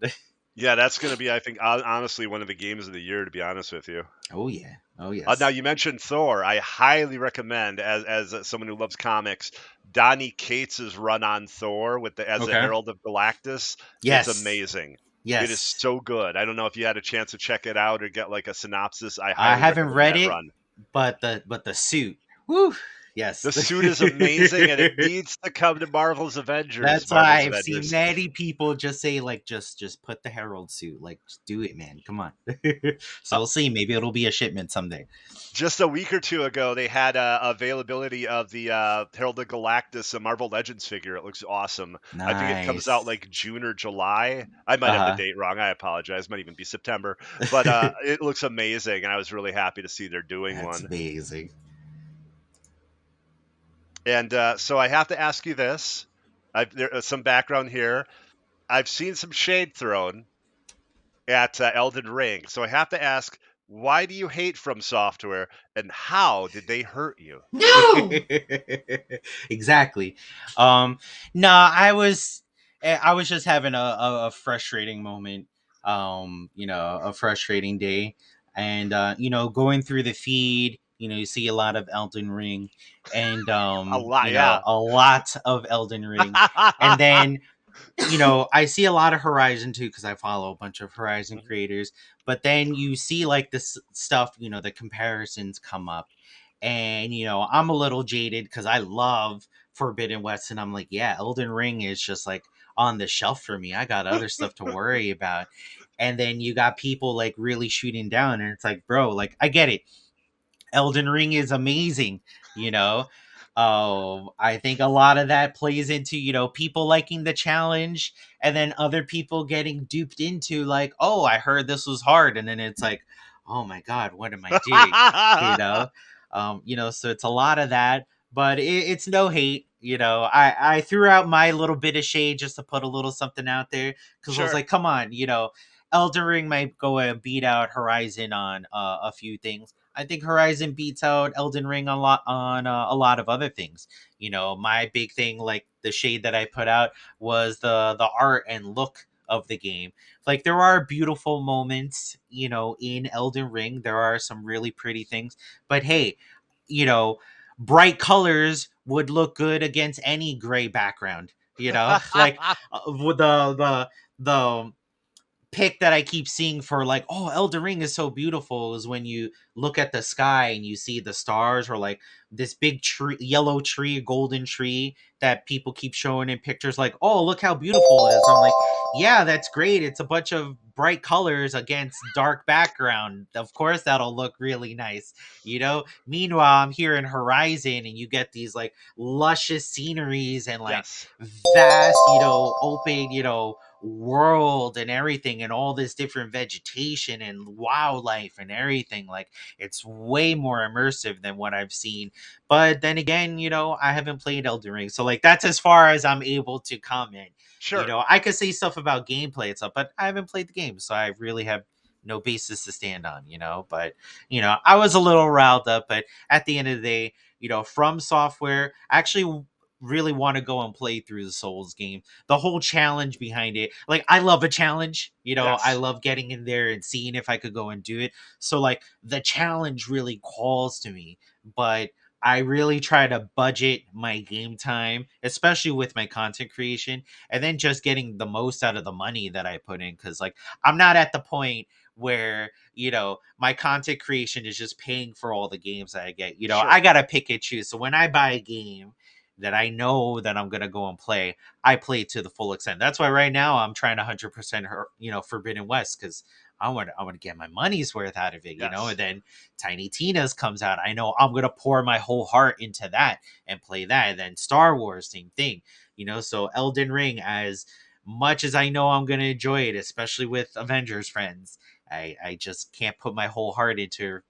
yeah. That's gonna be, I think, honestly, one of the games of the year. To be honest with you. Oh yeah. Oh Now yes. you mentioned Thor. I highly recommend, as someone who loves comics, Donny Cates's run on Thor with the as a Okay. Herald of Galactus. It's Yes. amazing. It is Yes. so good. I don't know if you had a chance to check it out or get like a synopsis. I I highly haven't recommend read that it, run. but the suit. Woo. The Yes. suit is amazing, and it needs to come to Marvel's Avengers. That's why Marvel's I've seen Avengers. many people just say, like, just put the Herald suit, like, just do it, man, come on. So we'll see, maybe it'll be a shipment someday. Just a week or two ago, they had availability of the Herald of Galactus, a Marvel Legends figure. It looks awesome. I think it comes out Nice. like June or July. I might have the Uh-huh. date wrong. I apologize. Might even be September. But it looks amazing, and I was really happy to see they're doing That's one. amazing. And so I have to ask you this. Some background here. I've seen some shade thrown at Elden Ring, so I have to ask, why do you hate From Software, and how did they hurt you? No. Exactly. Um, nah, I was just having a frustrating moment. A frustrating day, and going through the feed. You see a lot of Elden Ring, and A lot, yeah. a lot of Elden Ring, and then I see a lot of Horizon too, because I follow a bunch of Horizon Mhm. creators. But then you see like this stuff, the comparisons come up, and I'm a little jaded because I love Forbidden West, and I'm like, yeah, Elden Ring is just like on the shelf for me. I got other stuff to worry about. And then you got people like really shooting down, and it's like, bro, like I get it. Elden Ring is amazing, you know. I think a lot of that plays into, people liking the challenge, and then other people getting duped into like, oh, I heard this was hard, and then it's like, oh my god, what am I doing? You know? So it's a lot of that, but it's no hate. I threw out my little bit of shade just to put a little something out there, because I was Sure. like, come on, Elden Ring might go and beat out Horizon on a few things. I think Horizon beats out Elden Ring a lot of other things. My big thing, like the shade that I put out, was the art and look of the game. Like there are beautiful moments, in Elden Ring. There are some really pretty things, but hey, you know, bright colors would look good against any gray background. Like with the pick that I keep seeing for like, oh, Elden Ring is so beautiful is when you look at the sky and you see the stars, or like this big tree, yellow tree, golden tree that people keep showing in pictures, like, oh, look how beautiful it is. I'm like, yeah, that's great. It's a bunch of bright colors against dark background. Of course, that'll look really nice. Meanwhile, I'm here in Horizon and you get these like luscious sceneries and like Yes. vast, open, world and everything, and all this different vegetation and wildlife and everything. Like it's way more immersive than what I've seen. But then again, I haven't played Elden Ring, so like that's as far as I'm able to comment. Sure. I could say stuff about gameplay and stuff, but I haven't played the game, so I really have no basis to stand on. But I was a little riled up. But at the end of the day, From Software actually really want to go and play through the Souls game. The whole challenge behind it, like I love a challenge. I Yes. love getting in there and seeing if I could go and do it. So like the challenge really calls to me. But I really try to budget my game time, especially with my content creation, and then just getting the most out of the money that I put in. Because like I'm not at the point where my content creation is just paying for all the games that I get. I Sure. gotta pick and choose. So when I buy a game that I know that I'm gonna go and play, I play to the full extent. That's why right now I'm trying to 100% her, Forbidden West, because I want to get my money's worth out of it, Yes. and then Tiny Tina's comes out. I know I'm gonna pour my whole heart into that and play that. And then Star Wars, same thing, So Elden Ring, as much as I know I'm gonna enjoy it, especially with Avengers friends, I just can't put my whole heart into,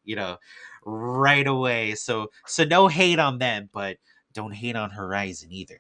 right away. So no hate on them, but don't hate on Horizon either.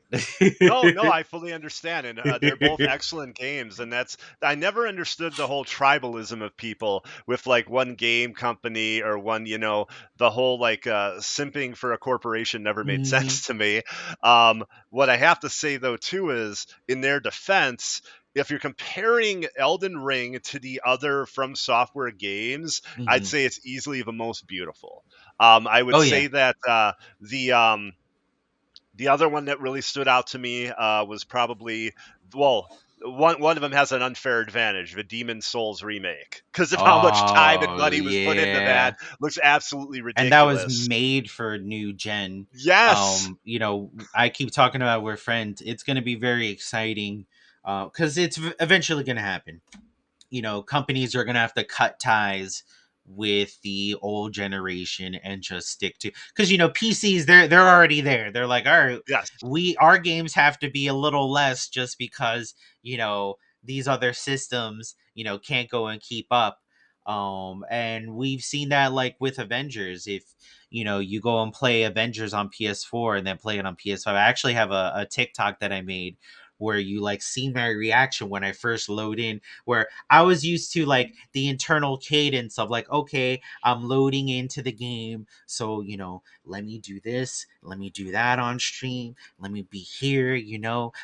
No, no, I fully understand, and they're both excellent games. And that's I never understood the whole tribalism of people with like one game company or one, the whole like simping for a corporation never made Hmm. sense to me. What I have to say though too is, in their defense, if you're comparing Elden Ring to the other From Software games, I'd Hmm. say it's easily the most beautiful. I would Oh yeah. say that the the other one that really stood out to me was probably, well, one of them has an unfair advantage, the Demon Souls remake, because of how much time and Oh money was put into yeah. that. Looks absolutely And that was ridiculous. made for new gen. Yes, I keep talking about, we're friends. It's going to be very exciting, because it's eventually going to happen. Companies are going to have to cut ties with the old generation and just stick to, because PCs, they're already there. They're like, all right, yes, our games have to be a little less just because these other systems can't go and keep up. And we've seen that, like with Avengers. If you go and play Avengers on PS4 and then play it on PS5, I actually have a TikTok that I made where you like see my reaction when I first load in, where I was used to like the internal cadence of like, okay, I'm loading into the game. So, let me do this, let me do that on stream, let me be here,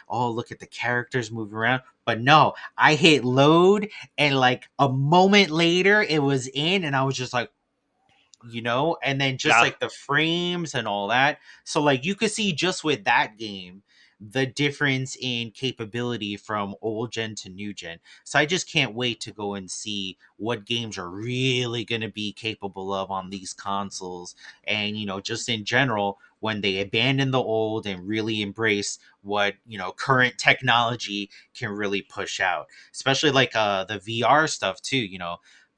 oh, look at the characters moving around. But no, I hit load, and like a moment later it was in, and I was just like, and then just yeah, like the frames and all that. So like you could see just with that game the difference in capability from old gen to new gen. So I just can't wait to go and see what games are really going to be capable of on these consoles. And just in general, when they abandon the old and really embrace what current technology can really push out, especially like the VR stuff too.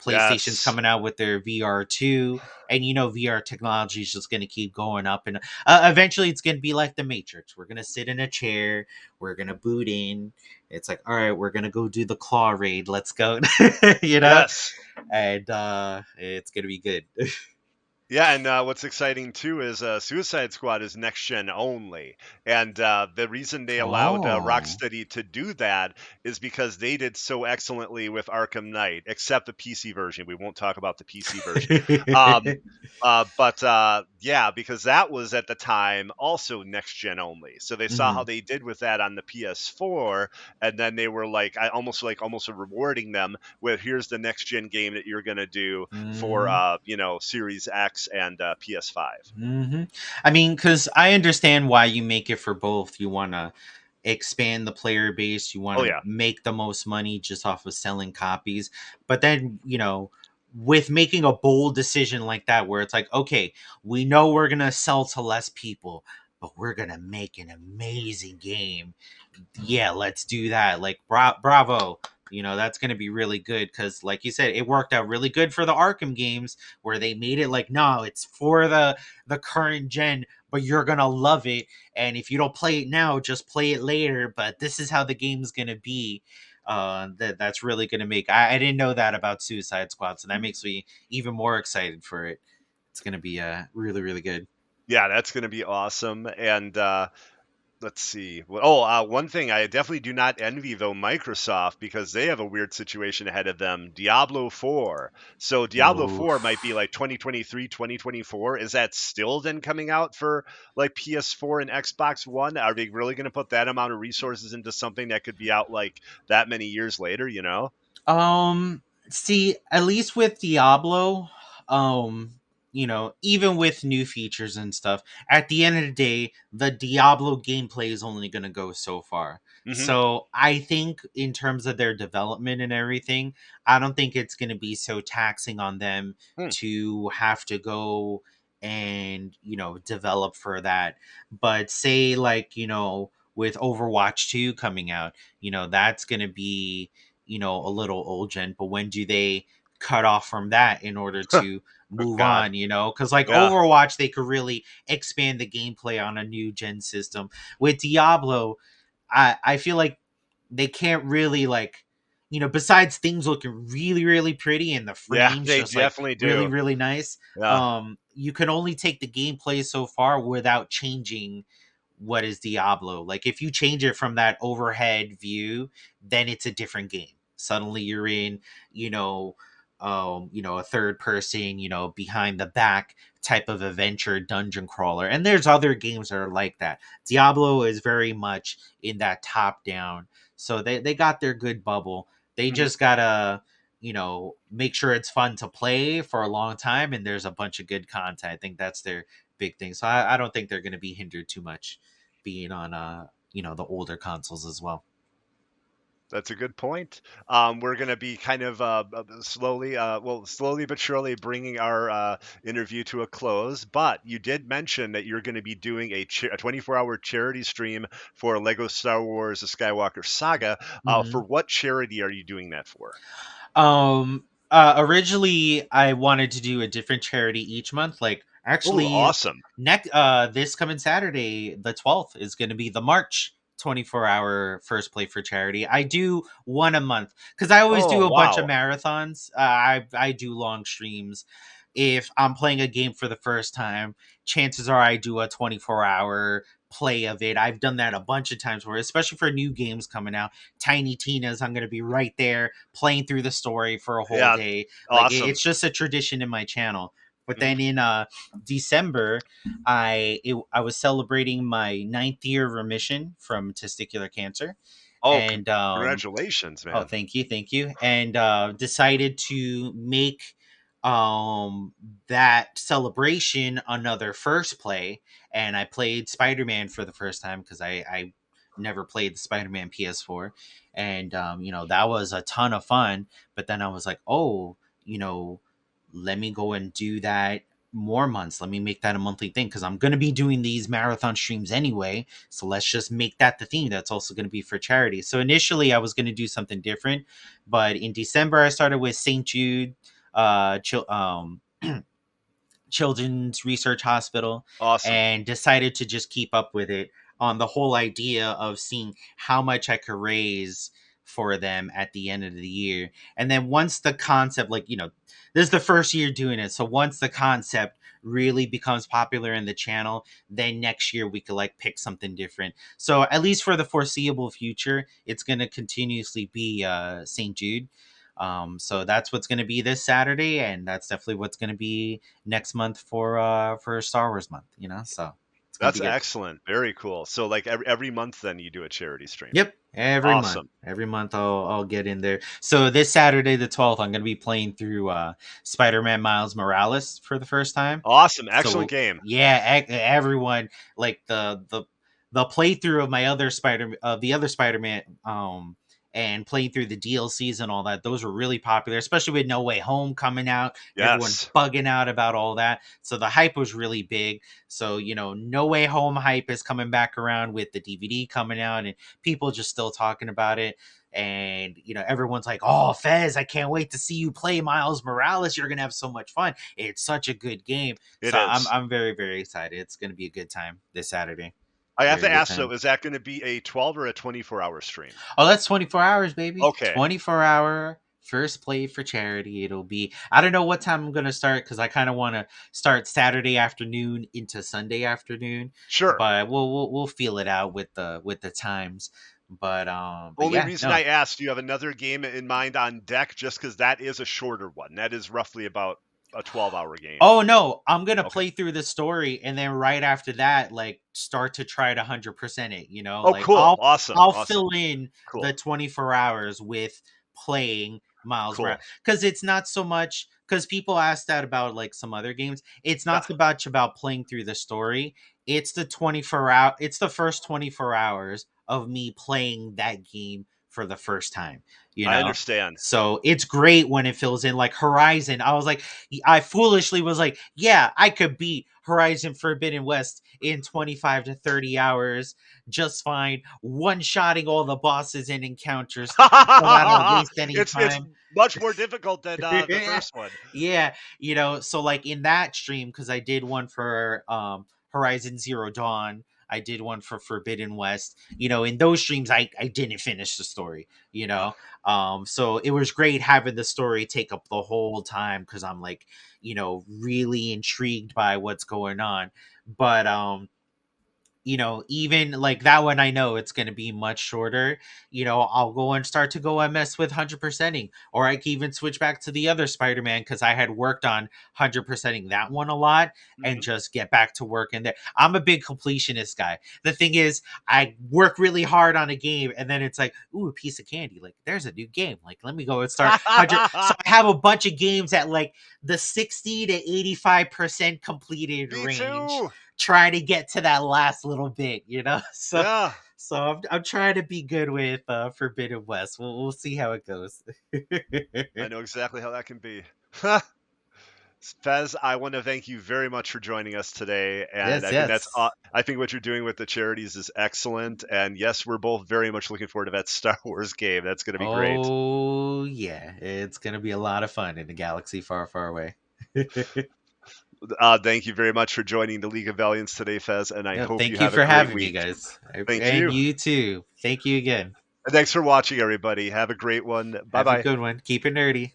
PlayStation's yes, coming out with their VR2, and VR technology is just going to keep going up, and eventually it's going to be like the Matrix. We're going to sit in a chair, we're going to boot in, it's like, all right, we're going to go do the claw raid, let's go. you know yes. and it's going to be good. Yeah, and what's exciting too is Suicide Squad is next gen only, and the reason they allowed Oh. Rocksteady to do that is because they did so excellently with Arkham Knight, except the PC version. We won't talk about the PC version, um, but yeah, because that was at the time also next gen only. So they saw how Mhm. they did with that on the PS4, and then they were like almost rewarding them with, here's the next gen game that you're gonna do for Mhm. Series X and PS5. Hmm. I mean, because I understand why you make it for both. You want to expand the player base, you want Oh to yeah. make the most money just off of selling copies. But then, with making a bold decision like that, where it's like, okay, we know we're going to sell to less people, but we're going to make an amazing game. Yeah, let's do that. Like, bravo. That's going to be really good because, like you said, it worked out really good for the Arkham games, where they made it like, no, it's for the current gen, but you're going to love it. And if you don't play it now, just play it later. But this is how the game's going to be. That's really going to make. I didn't know that about Suicide Squad, so that makes me even more excited for it. It's going to be really, really good. Yeah, that's going to be awesome. And let's see. One thing I definitely do not envy though Microsoft, because they have a weird situation ahead of them. Diablo 4. So Diablo 4 might be Oof. like 2023, 2024. Is that still then coming out for like PS4 and Xbox One? Are they really going to put that amount of resources into something that could be out like that many years later? See, at least with Diablo, even with new features and stuff, at the end of the day, the Diablo gameplay is only going to go so far. Mhm. So I think in terms of their development and everything, I don't think it's going to be so taxing on them Hmm. to have to go and, develop for that. But say, like, with Overwatch 2 coming out, that's going to be a little old gen. But when do they cut off from that in order to Oh move God. on, because like Yeah. Overwatch, they could really expand the gameplay on a new gen system. With Diablo, I feel like they can't really like, besides things looking really really pretty and the Yeah, frames they just like definitely really do. really nice, Yeah. you can only take the gameplay so far without changing what is Diablo. Like if you change it from that overhead view, then it's a different game. Suddenly you're in, you know, a third person, behind the back type of adventure dungeon crawler. And there's other games that are like that. Diablo is very much in that top down. So they got their good bubble. They Mhm. just gotta, make sure it's fun to play for a long time and there's a bunch of good content. I think that's their big thing. So I don't think they're gonna be hindered too much being on the older consoles as well. That's a good point. We're going to be kind of slowly, well, slowly but surely bringing our interview to a close. But you did mention that you're going to be doing a 24-hour charity stream for Lego Star Wars: The Skywalker Saga. For Hmm. what charity are you doing that for? Originally I wanted to do a different charity each month. Like Oh, actually awesome! this coming Saturday, the 12th, is gonna be the March 24-hour first play for charity. I do one a month because I always Oh, do a bunch of wow! marathons. I do long streams. If I'm playing a game for the first time, chances are I do a 24-hour play of it. I've done that a bunch of times where, especially for new games coming out, Tiny Tina's, I'm going to be right there playing through the story for a whole Yeah, day. Like awesome. it's just a tradition in my channel. But Mhm. then in December, I was celebrating my ninth year remission from testicular cancer, Oh, and congratulations, oh, man! thank you, and decided to make um that celebration another first play, and I played Spider-Man for the first time because I never played the Spider-Man PS4, and that was a ton of fun. But then I was like, oh, you know, let me go and do that more months. Let me make that a monthly thing because I'm going to be doing these marathon streams anyway. So let's just make that the theme. That's also going to be for charity. So initially I was going to do something different, but in December I started with St. Jude uh, Chil- um, Children's Research Hospital Awesome. and decided to just keep up with it on the whole idea of seeing how much I could raise for them at the end of the year. And then once the concept, like, this is the first year doing it. So once the concept really becomes popular in the channel, then next year we could like pick something different. So at least for the foreseeable future, it's going to continuously be St. Jude. So that's what's going to be this Saturday, and that's definitely what's going to be next month for Star Wars month. So it's gonna be That's good. excellent. Very cool. So, like every month, then you do a charity stream. Yep, every month. Awesome. Every month I'll get in there. So this Saturday the 12th, I'm gonna be playing through Spider-Man Miles Morales for the first time. Awesome. Excellent So game. yeah, everyone like the playthrough of the other Spider-Man and playing through the DLCs and all that. Those were really popular, especially with No Way Home coming out. Everyone Yes, bugging out about all that. So the hype was really big. So, No Way Home hype is coming back around with the DVD coming out and people just still talking about it. And, everyone's like, oh, Fez, I can't wait to see you play Miles Morales. You're going to have so much fun. It's such a good game. it So is. I'm very, very excited. It's going to be a good time this Saturday. I have Very to good ask time. though, is that going to be a 12 or a 24-hour stream? Oh, that's 24 hours, baby. Okay, 24-hour first play for charity. It'll be, I don't know what time I'm going to start because I kind of want to start Saturday afternoon into Sunday afternoon, sure. but we'll feel it out with the times. But Only yeah, reason no. I asked, do you have another game in mind on deck? Just because that is a shorter one. That is roughly about a 12-hour game. Oh no, I'm gonna Okay. play through the story and then right after that, like start to try to 100% it. Oh, Like cool. I'll Awesome. I'll Awesome. fill in Cool. the 24 hours with playing Miles Morales Cool. because it's not so much because people ask that about like some other games. It's Yeah. not so much about playing through the story. It's the 24 hour. It's the first 24 hours of me playing that game for the first time, you I know? understand. So it's great when it fills in. Like Horizon, I was like, I foolishly was like, yeah, I could beat Horizon Forbidden West in 25 to 30 hours just fine, one-shotting all the bosses and encounters so I don't waste any It's time. much more difficult than the first one. Yeah, so like in that stream, because I did one for Horizon Zero Dawn, I did one for Forbidden West. In those streams, I didn't finish the story. Ugh. So it was great having the story take up the whole time because I'm like, really intrigued by what's going on. But even like that one, I know it's going to be much shorter. I'll go and start to go and mess with 100%ing, or I can even switch back to the other Spider-Man because I had worked on 100%ing that one a lot and Mhm. just get back to work in there. I'm a big completionist guy. The thing is, I work really hard on a game and then it's like, ooh, a piece of candy. Like, there's a new game. Like, let me go and start 100. So I have a bunch of games at like the 60 to 85% completed Me range, too. try to get to that last little bit. So Yeah, so I'm trying to be good with Forbidden West. We'll see how it goes. I know exactly how that can be. Fez, I want to thank you very much for joining us today, and Yes, I think that's yes. I think what you're doing with the charities is excellent. And yes, we're both very much looking forward to that Star Wars game. That's going to be great. Oh yeah, it's gonna be a lot of fun in a galaxy far, far away. Thank you very much for joining the League of Valiants today, Fez, and I Yep, hope you thank you have a for great having me, week. guys. Thank And you. you too. Thank you again. And thanks for watching, everybody. Have a great one. Bye Have a bye. good one. Keep it nerdy.